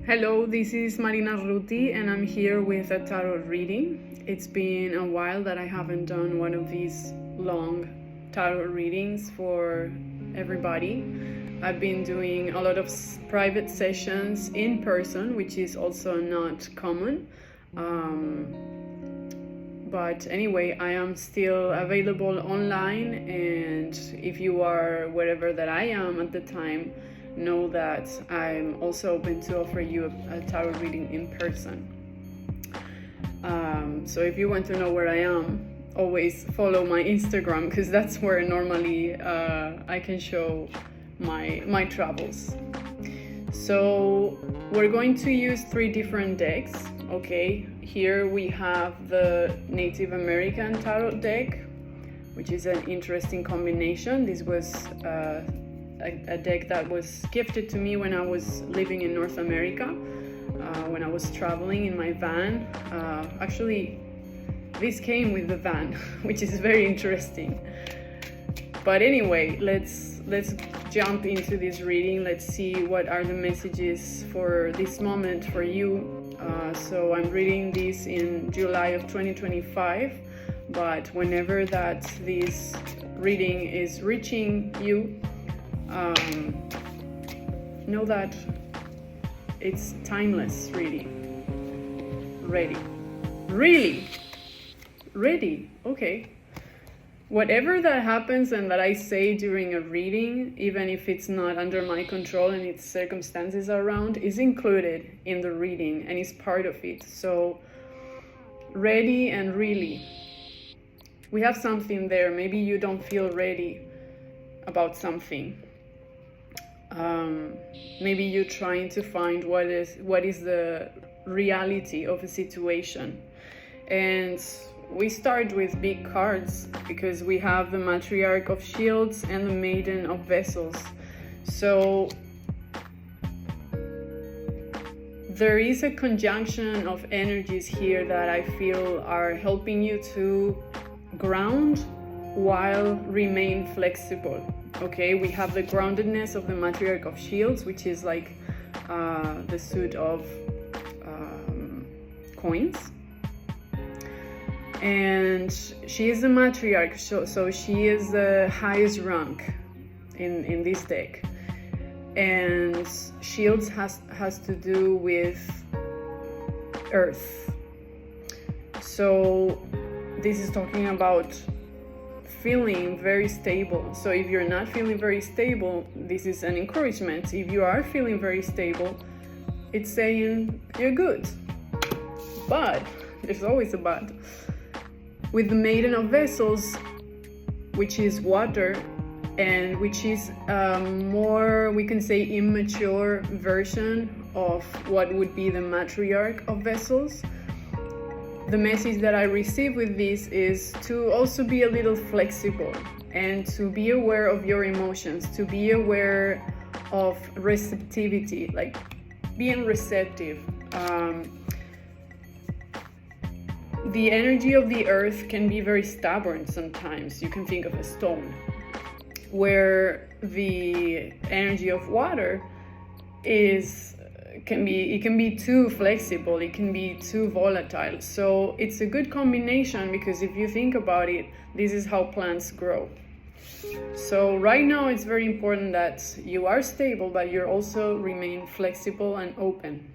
Hello, this is Marina Ruty and I'm here with a tarot reading. It's been a while that I haven't done one of these long tarot readings for everybody. I've been doing a lot of private sessions in person, which is also not common. But anyway, I am still available online, and if you are wherever that I am at the time, know that I'm also open to offer you a tarot reading in person. So if you want to know where I am, always follow my Instagram, because that's where normally I can show my travels. So we're going to use 3 different decks. Okay, here we have the Native American tarot deck, which is an interesting combination. This was a deck that was gifted to me when I was living in North America, when I was traveling in my van. Actually, this came with the van, which is very interesting. But anyway, let's jump into this reading. Let's see what are the messages for this moment for you. So I'm reading this in July of 2025, but whenever that this reading is reaching you, know that it's timeless, really. Ready, okay. Whatever that happens and that I say during a reading, even if it's not under my control and its circumstances around, is included in the reading and is part of it. So, ready and really. We have something there. Maybe you don't feel ready about something. Maybe you're trying to find what is the reality of a situation. And we start with big cards because we have the Matriarch of Shields and the Maiden of Vessels. So there is a conjunction of energies here that I feel are helping you to ground while remain flexible. Okay, we have the groundedness of the Matriarch of Shields, which is like the suit of coins. And she is the matriarch, so she is the highest rank in this deck. And Shields has to do with earth. So this is talking about feeling very stable. So if you're not feeling very stable, this is an encouragement. If you are feeling very stable, it's saying you're good. But there's always a but. With the Maiden of Vessels, which is water, and which is more, we can say, immature version of what would be the Matriarch of Vessels. The message that I receive with this is to also be a little flexible and to be aware of your emotions, to be aware of receptivity, like being receptive. The energy of the earth can be very stubborn sometimes. You can think of a stone, where the energy of water can be too flexible, it can be too volatile. So it's a good combination, because if you think about it, this is how plants grow. So right now it's very important that you are stable, but you also remain flexible and open.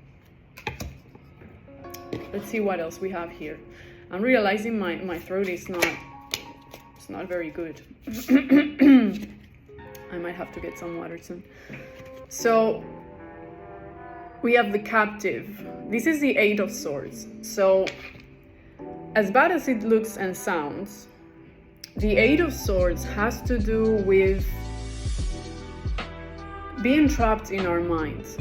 Let's see what else we have here. I'm realizing my throat is not very good. I might have to get some water soon. So we have the Captive. This is the 8 of Swords. So as bad as it looks and sounds, the 8 of Swords has to do with being trapped in our minds,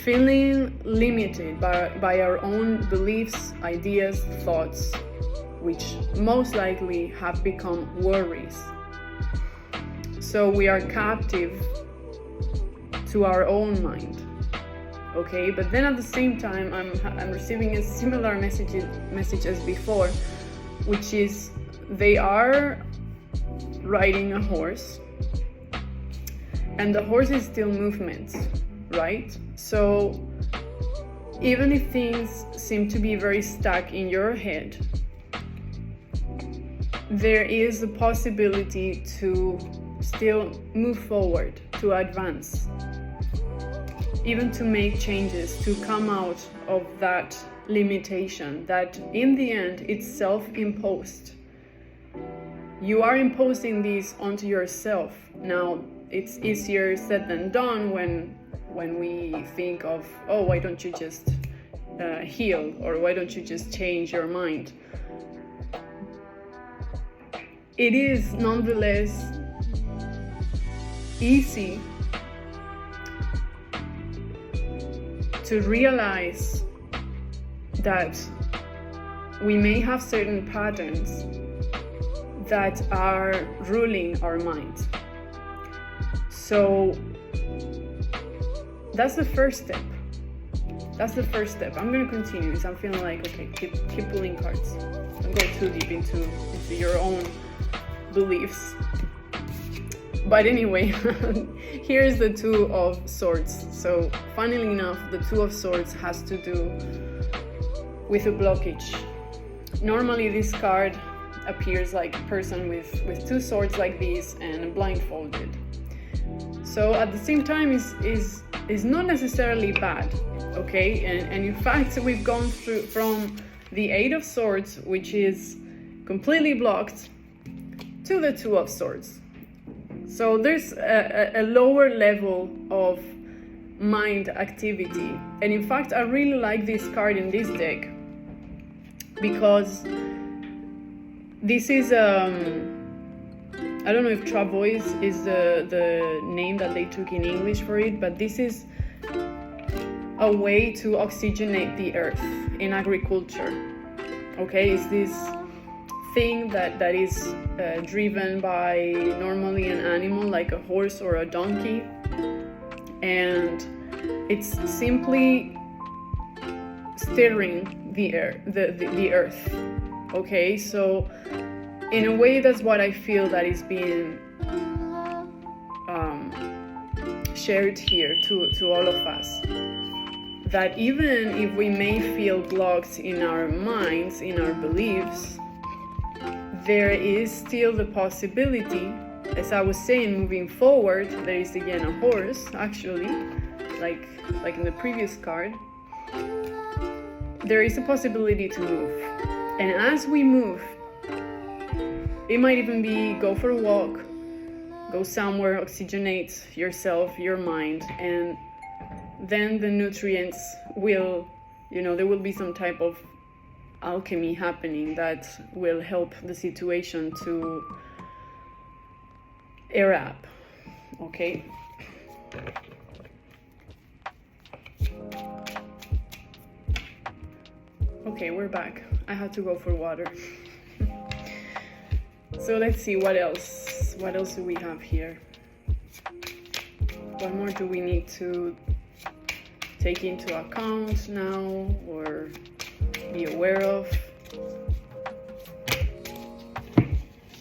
feeling limited by our own beliefs, ideas, thoughts, which most likely have become worries. So we are captive to our own mind. Okay, but then at the same time, I'm receiving a similar message as before, which is they are riding a horse, and the horse is still movement. right? So even if things seem to be very stuck in your head, there is a possibility to still move forward, to advance, even to make changes, to come out of that limitation that in the end it's self-imposed. You are imposing these onto yourself. Now, it's easier said than done when we think of, oh, why don't you just heal, or why don't you just change your mind? It is nonetheless easy to realize that we may have certain patterns that are ruling our mind. So that's the first step. I'm going to continue because I'm feeling like, okay, keep pulling cards. Don't go too deep into your own beliefs. But anyway, here's the Two of Swords. So funnily enough, the Two of Swords has to do with a blockage. Normally this card appears like a person with two swords like this and blindfolded. So at the same time is not necessarily bad, okay? And in fact, we've gone through from the Eight of Swords, which is completely blocked, to the Two of Swords. So there's a lower level of mind activity. And in fact, I really like this card in this deck because this is, I don't know if travois is the name that they took in English for it, but this is a way to oxygenate the earth in agriculture. Okay, it's this thing that is driven by normally an animal like a horse or a donkey, and it's simply stirring the air, the earth. Okay, so in a way that's what I feel that is being shared here to all of us, that even if we may feel blocked in our minds, in our beliefs, there is still the possibility, as I was saying, moving forward. There is again a horse, actually, like in the previous card. There is a possibility to move. And as we move, it might even be go for a walk, go somewhere, oxygenate yourself, your mind, and then the nutrients will, there will be some type of alchemy happening that will help the situation to air up. Okay. Okay, we're back. I had to go for water. So let's see what else. What else do we have here? What more do we need to take into account now or be aware of?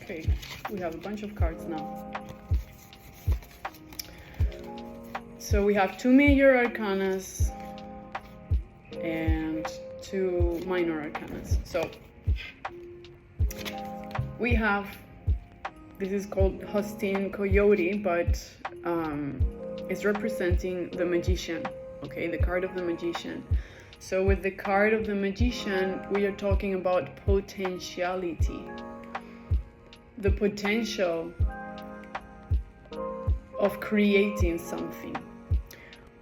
Okay, we have a bunch of cards now. So we have two major arcanas and two minor arcanas. So we have, this is called Hostin Coyote, but it's representing the Magician, okay, the card of the Magician. So with the card of the Magician, we are talking about potentiality, the potential of creating something.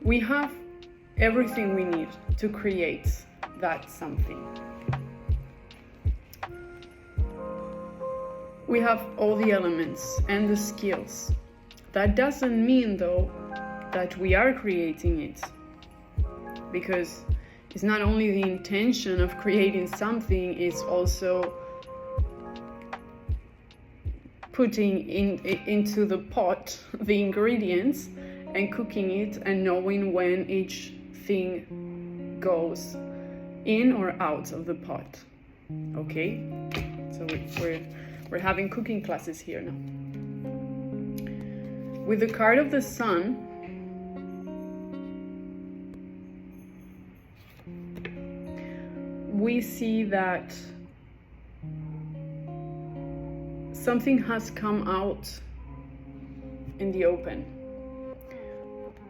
We have everything we need to create that something. We have all the elements and the skills. That doesn't mean, though, that we are creating it, because it's not only the intention of creating something, it's also putting into the pot the ingredients and cooking it and knowing when each thing goes in or out of the pot. Okay, so we're having cooking classes here now. With the card of the Sun, we see that something has come out in the open.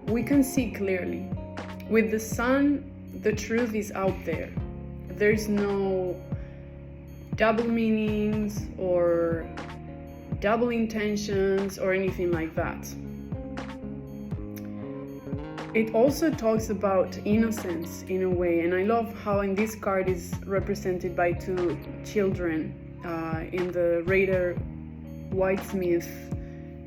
We can see clearly. With the sun, the truth is out there. There's no double meanings or double intentions or anything like that. It also talks about innocence in a way, and I love how in this card is represented by two children. In the Raider Whitesmith,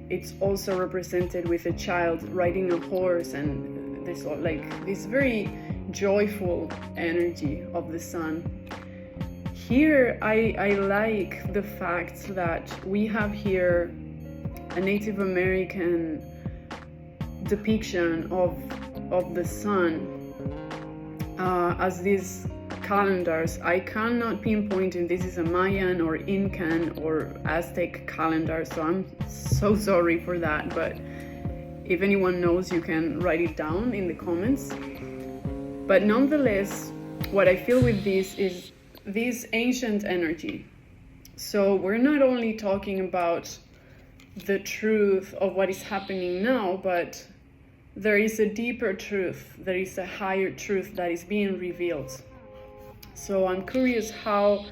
it's also represented with a child riding a horse, and there's like this very joyful energy of the sun. Here I like the fact that we have here a Native American depiction of the sun as these calendars. I cannot pinpoint if this is a Mayan or Incan or Aztec calendar, so I'm so sorry for that, but if anyone knows, you can write it down in the comments. But nonetheless, what I feel with this is this ancient energy. So we're not only talking about the truth of what is happening now, but there is a deeper truth, there is a higher truth that is being revealed. So I'm curious how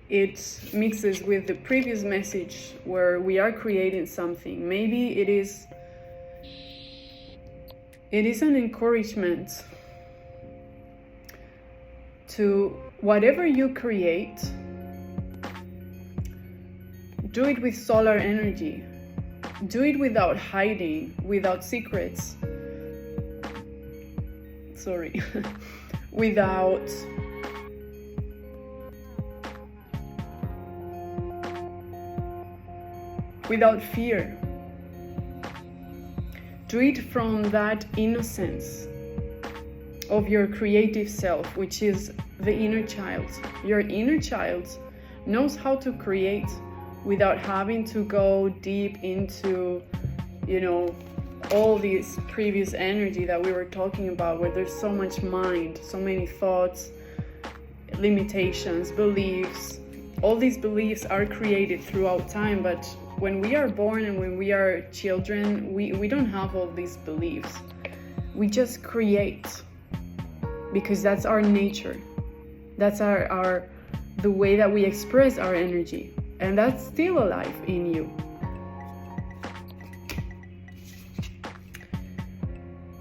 it mixes with the previous message where we are creating something. Maybe it is an encouragement to whatever you create, do it with solar energy. Do it without hiding, without secrets. Sorry. without fear. Do it from that innocence of your creative self, which is the inner child. Your inner child knows how to create without having to go deep into, all this previous energy that we were talking about, where there's so much mind, so many thoughts, limitations, beliefs. All these beliefs are created throughout time, but when we are born and when we are children, we don't have all these beliefs. We just create because that's our nature. That's the way that we express our energy, and that's still alive in you.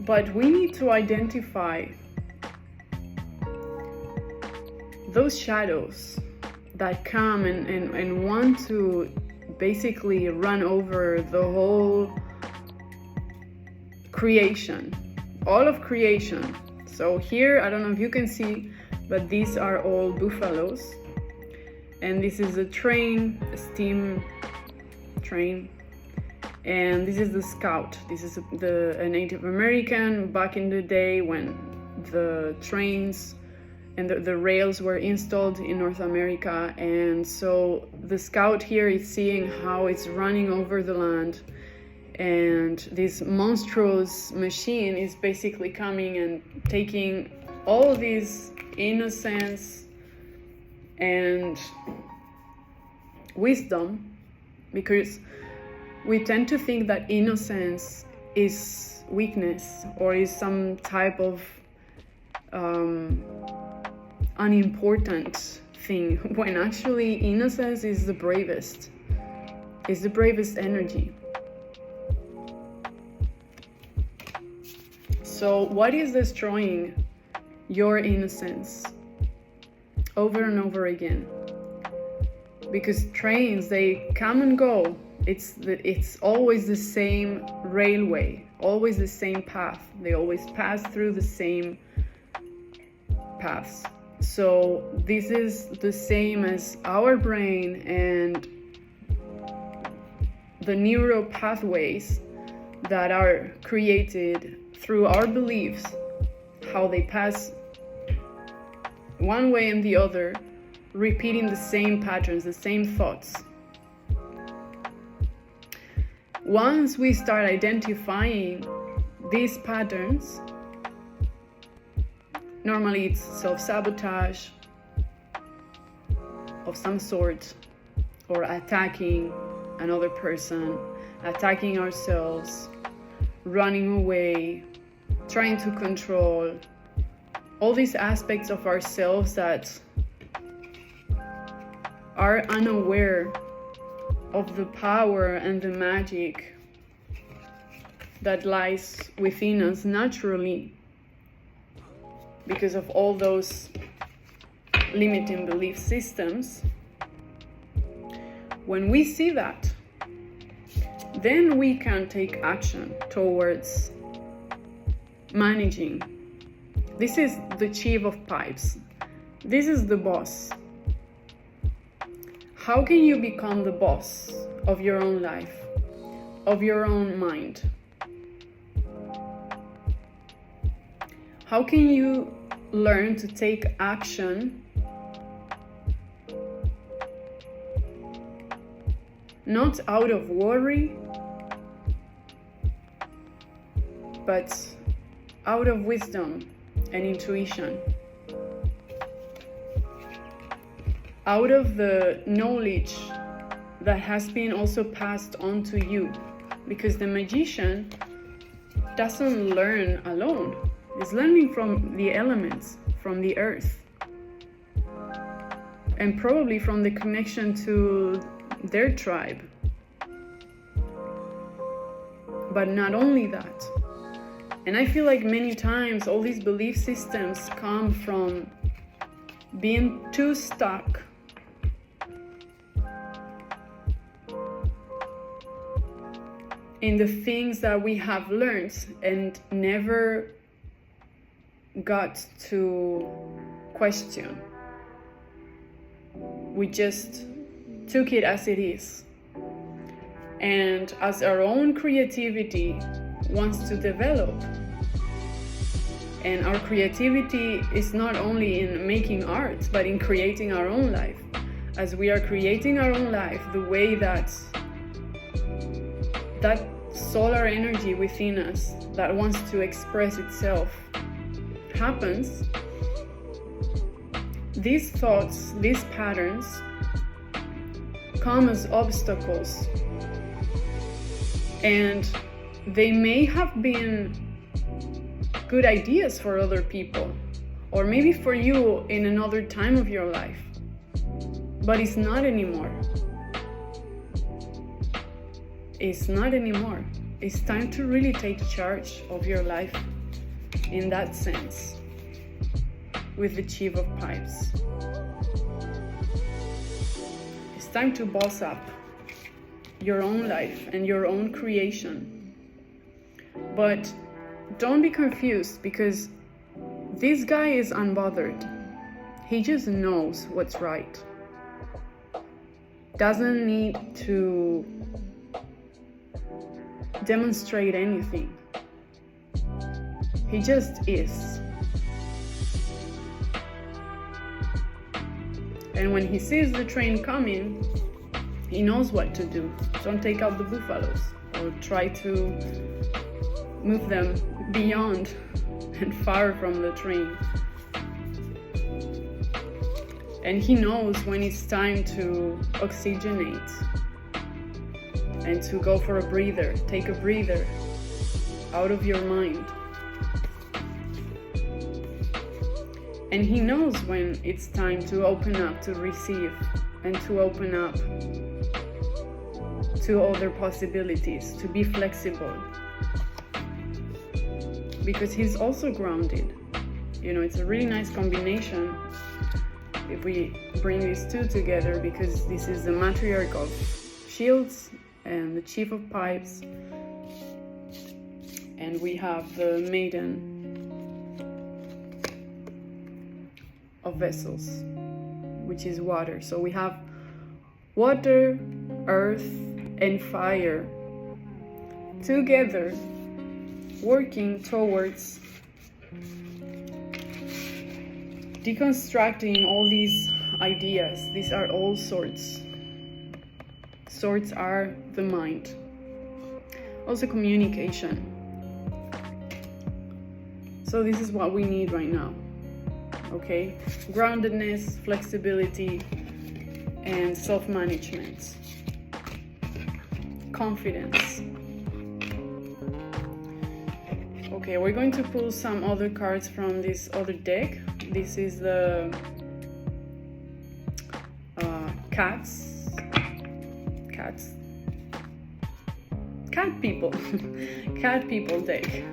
But we need to identify those shadows that come and want to basically run over the whole creation, all of creation. So here, I don't know if you can see, but these are all buffaloes, and this is a train, a steam train, and this is the Scout. This is a Native American back in the day when the trains and the rails were installed in North America. And so the Scout here is seeing how it's running over the land, and this monstrous machine is basically coming and taking all this innocence and wisdom, because we tend to think that innocence is weakness or is some type of unimportant thing, when actually innocence is the bravest. It's the bravest energy. So what is destroying your innocence over and over again? Because trains, they come and go. It's always the same railway, always the same path. They always pass through the same paths. So this is the same as our brain and the neural pathways that are created through our beliefs, how they pass one way and the other, repeating the same patterns, the same thoughts. Once we start identifying these patterns, normally it's self-sabotage, of some sort, or attacking another person, attacking ourselves, running away, trying to control, all these aspects of ourselves that are unaware of the power and the magic that lies within us naturally because of all those limiting belief systems. When we see that, then we can take action towards managing. This is the chief of pipes. This is the boss. How can you become the boss of your own life, of your own mind? How can you learn to take action, not out of worry, but out of wisdom and intuition, out of the knowledge that has been also passed on to you? Because the magician doesn't learn alone. He's learning from the elements, from the earth, and probably from the connection to their tribe. But not only that. And I feel like many times all these belief systems come from being too stuck in the things that we have learned and never got to question. We just took it as it is. And as our own creativity wants to develop, and our creativity is not only in making art, but in creating our own life. As we are creating our own life, the way that solar energy within us that wants to express itself happens, these thoughts, these patterns come as obstacles, and they may have been good ideas for other people, or maybe for you in another time of your life, but it's not anymore. It's not anymore. It's time to really take charge of your life in that sense, with the Chief of Pipes. It's time to boss up your own life and your own creation. But don't be confused, because this guy is unbothered. He just knows what's right. Doesn't need to demonstrate anything. He just is. And when he sees the train coming, he knows what to do. Don't take out the buffaloes or try to move them beyond and far from the train. And he knows when it's time to oxygenate and to go for a breather. Take a breather out of your mind. And he knows when it's time to open up, to receive, and to open up to other possibilities, to be flexible. Because he's also grounded. You know, it's a really nice combination if we bring these two together, because this is the matriarch of shields and the chief of pipes, and we have the maiden of vessels, which is water. So we have water, earth, and fire together, working towards deconstructing all these ideas. These are all swords. Swords are the mind. Also communication. So this is what we need right now. Okay? Groundedness, flexibility, and self-management, confidence. Okay, we're going to pull some other cards from this other deck. This is the cat people cat people deck,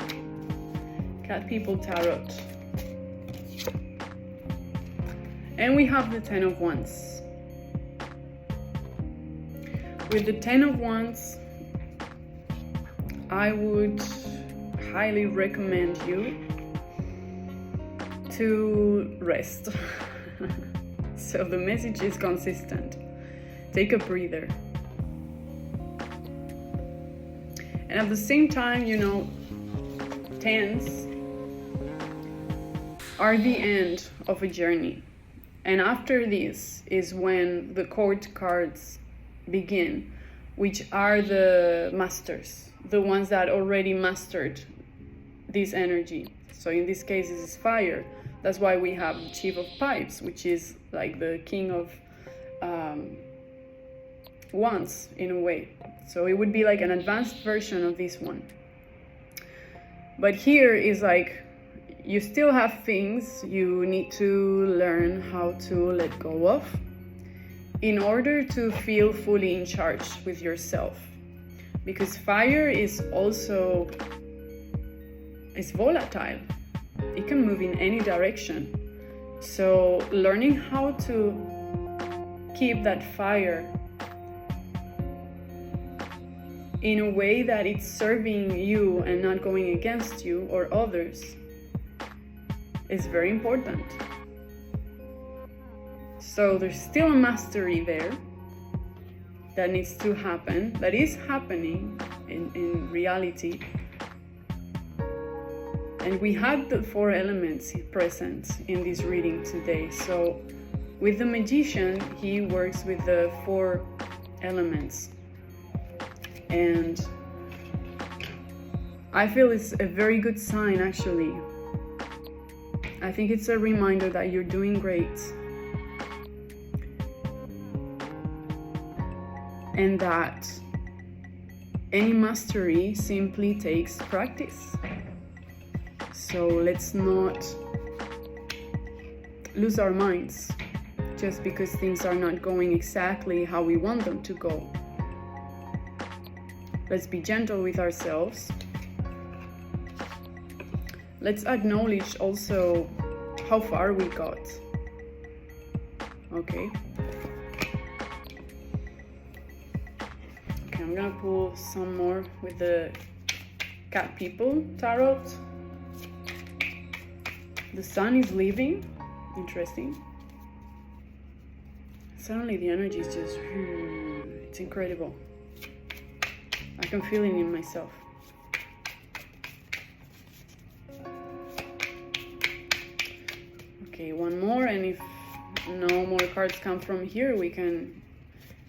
cat people tarot. And we have the 10 of Wands. With the 10 of Wands, I would highly recommend you to rest. So the message is consistent. Take a breather. And at the same time, you know, 10s are the end of a journey. And after this is when the court cards begin, which are the masters, the ones that already mastered this energy. So in this case, this is fire. That's why we have the Chief of Pipes, which is like the King of Wands in a way. So it would be like an advanced version of this one. But here is like, you still have things you need to learn how to let go of in order to feel fully in charge with yourself. Because fire is also, it's volatile. It can move in any direction. So learning how to keep that fire in a way that it's serving you and not going against you or others is very important. So there's still a mastery there that needs to happen, that is happening in reality. And we had the 4 elements present in this reading today. So with the Magician, he works with the 4 elements. And I feel it's a very good sign, actually. I think it's a reminder that you're doing great. And that any mastery simply takes practice. So let's not lose our minds just because things are not going exactly how we want them to go. Let's be gentle with ourselves. Let's acknowledge also how far we got. Okay. Okay, I'm gonna pull some more with the Cat People Tarot. The sun is leaving. Interesting. Suddenly the energy is just, it's incredible. I can feel it in myself. Okay, one more, and if no more cards come from here, we can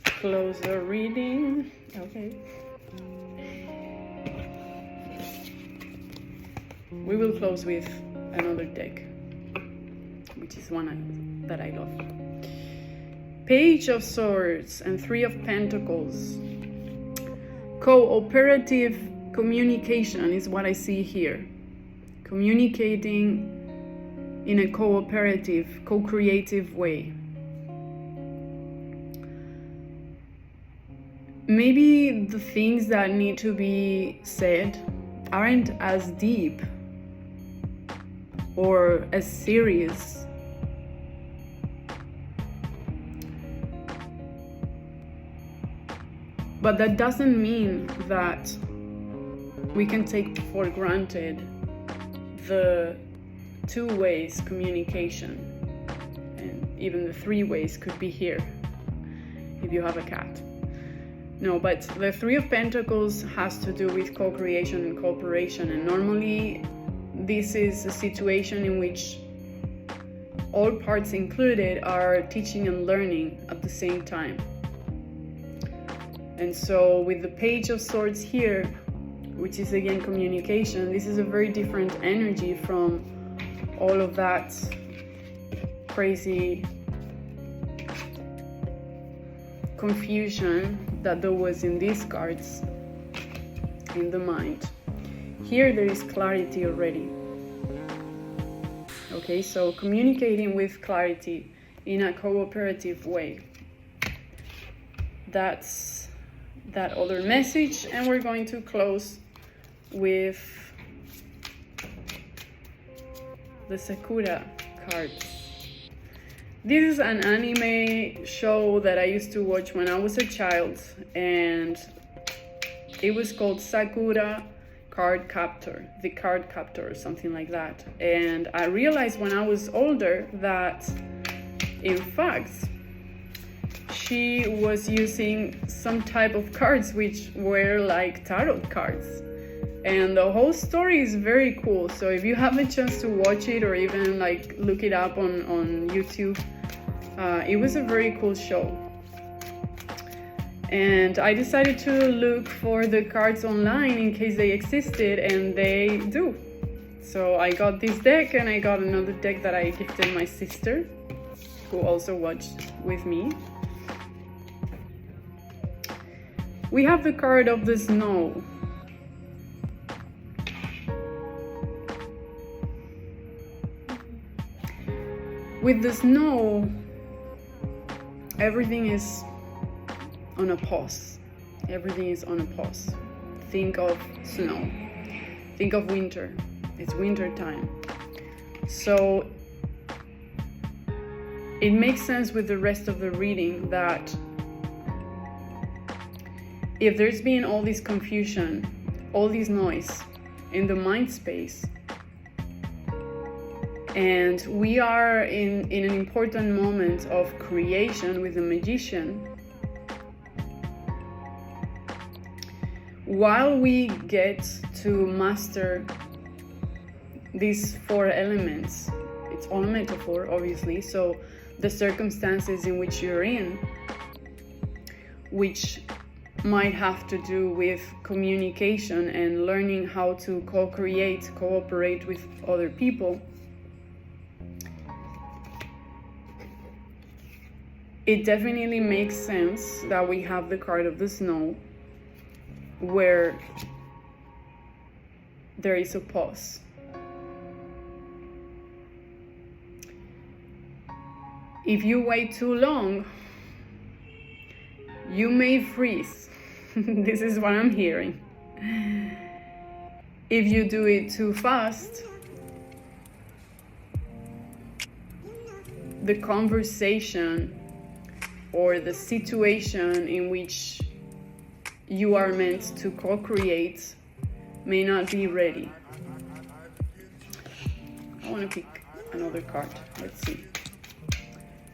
close the reading. Okay. We will close with another deck, which is one that I love. Page of Swords and 3 of Pentacles. Cooperative communication is what I see here. Communicating in a cooperative, co-creative way. Maybe the things that need to be said aren't as deep or as serious. But that doesn't mean that we can take for granted the 2 ways communication, and even the 3 ways could be here if you have a cat. No, but the 3 of Pentacles has to do with co-creation and cooperation, and normally this is a situation in which all parts included are teaching and learning at the same time. And so with the Page of Swords here, which is again communication, this is a very different energy from all of that crazy confusion that there was in these cards in the mind. Here there is clarity already. Okay, so communicating with clarity in a cooperative way. That's that other message, and we're going to close with the Sakura cards. This is an anime show that I used to watch when I was a child, and it was called Sakura Card Captor, the Card Captor, or something like that. And I realized when I was older that, in fact, she was using some type of cards which were like tarot cards. And the whole story is very cool. So if you have a chance to watch it or even like look it up on YouTube, it was a very cool show. And I decided to look for the cards online in case they existed, and they do. So I got this deck, and I got another deck that I gifted my sister, who also watched with me. We have the card of the snow. With the snow, everything is on a pause. Everything is on a pause. Think of snow. Think of winter. It's winter time. So it makes sense with the rest of the reading that if there's been all this confusion, all this noise in the mind space, and we are in an important moment of creation with the magician, while we get to master these four elements, it's all a metaphor, obviously, so the circumstances in which you're in, which might have to do with communication and learning how to co-create, cooperate with other people, it definitely makes sense that we have the card of the snow, where there is a pause. If you wait too long, you may freeze. This is what I'm hearing. If you do it too fast, the conversation or the situation in which you are meant to co-create may not be ready. I want to pick another card. Let's see.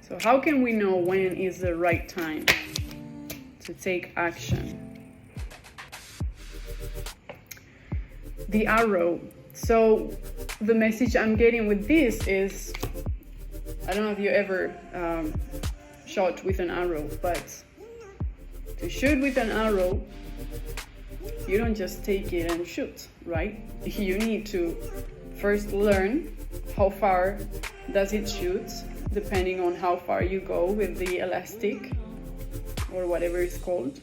So how can we know when is the right time to take action? The arrow. So the message I'm getting with this is, I don't know if you ever shot with an arrow, but to shoot with an arrow, you don't just take it and shoot, right? You need to first learn how far does it shoot, depending on how far you go with the elastic or whatever it's called.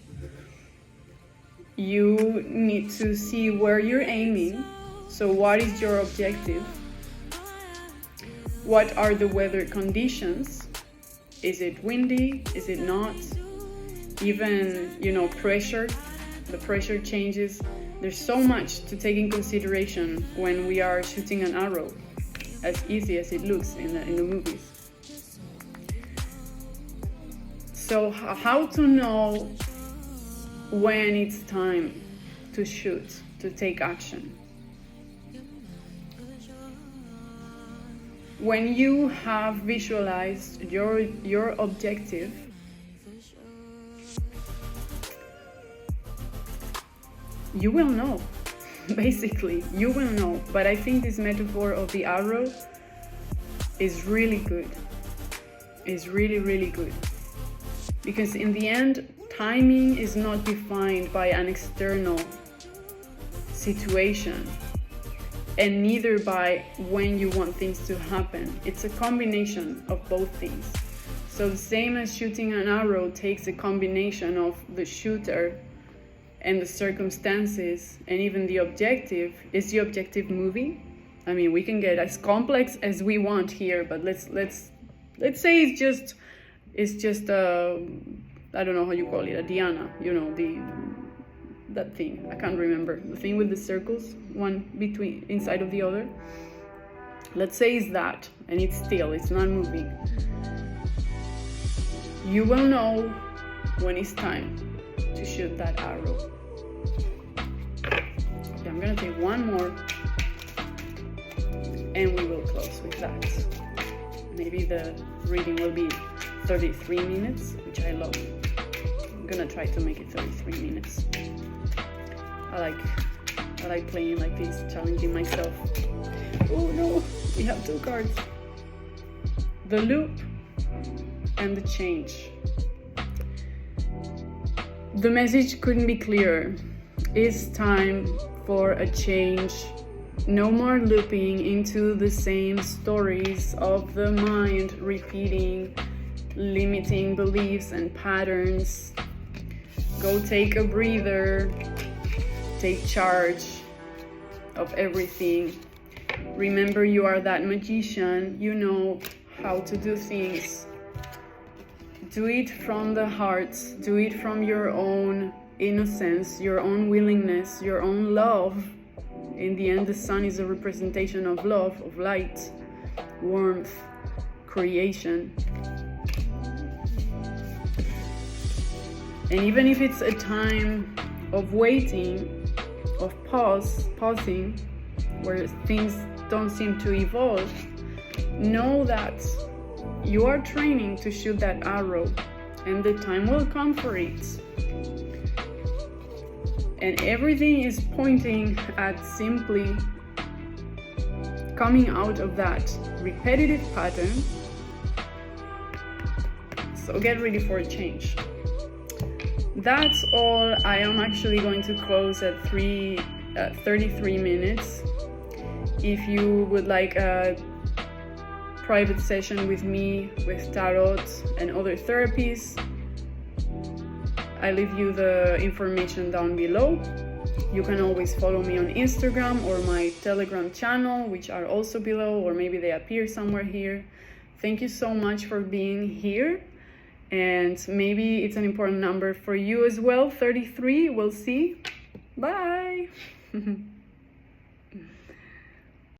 You need to see where you're aiming. So what is your objective? What are the weather conditions? Is it windy? Is it not? Even, pressure, the pressure changes. There's so much to take in consideration when we are shooting an arrow, as easy as it looks in the movies. So how to know when it's time to shoot, to take action? When you have visualized your objective, you will know. Basically, you will know. But I think this metaphor of the arrow is really good. It's really, really good. Because in the end, timing is not defined by an external situation, and neither by when you want things to happen. It's a combination of both things. So the same as shooting an arrow takes a combination of the shooter and the circumstances and even the objective. Is the objective movie? I mean, we can get as complex as we want here, but let's say it's just I don't know how you call it, a Diana, you know, that thing. I can't remember. The thing with the circles, one between inside of the other. Let's say it's that, and it's still, it's not moving. You will know when it's time to shoot that arrow. Okay, I'm gonna take one more, and we will close with that. Maybe the reading will be 33 minutes, which I love. I'm gonna try to make it 33 minutes. I like playing like this, challenging myself. Oh no, we have 2 cards. The loop and the change. The message couldn't be clearer. It's time for a change. No more looping into the same stories of the mind, repeating limiting beliefs and patterns. Go take a breather. Take charge of everything. Remember, you are that magician. You know how to do things. Do it from the heart. Do it from your own innocence, your own willingness, your own love. In the end, the sun is a representation of love, of light, warmth, creation. And even if it's a time of waiting, of pausing, where things don't seem to evolve, know that you are training to shoot that arrow, and the time will come for it. And everything is pointing at simply coming out of that repetitive pattern. So get ready for a change. That's all. I am actually going to close at 33 minutes. If you would like a private session with me, with tarot and other therapies, I leave you the information down below. You can always follow me on Instagram or my Telegram channel, which are also below, or maybe they appear somewhere here. Thank you so much for being here. And maybe it's an important number for you as well, 33. We'll see. Bye.